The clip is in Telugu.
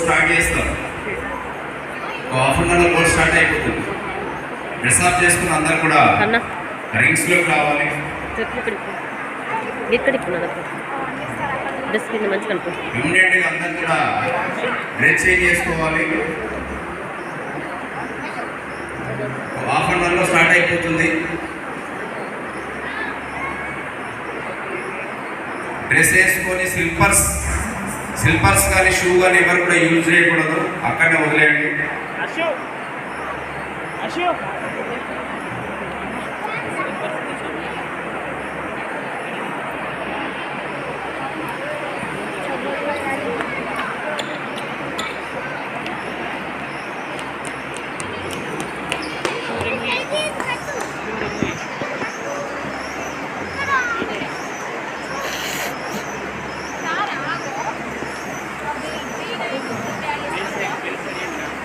స్టార్ట్ చేస్తాం. హాఫ్ అన్ అవర్లో కోర్స్ స్టార్ట్ అయిపోతుంది. డ్రెస్ అప్ చేసుకుని అందరు కూడా రింగ్స్ లోకి రావాలి. ఇమ్మీడియట్గా అందరు కూడా డ్రెస్ చేంజ్ చేసుకోవాలి. హాఫ్ అన్ అవర్లో స్టార్ట్ అయిపోతుంది. డ్రెస్ వేసుకొని స్లిప్పర్స్ కానీ షూ కానీ ఎవరు కూడా యూజ్ చేయకూడదు, అక్కడనే వదిలేయండి.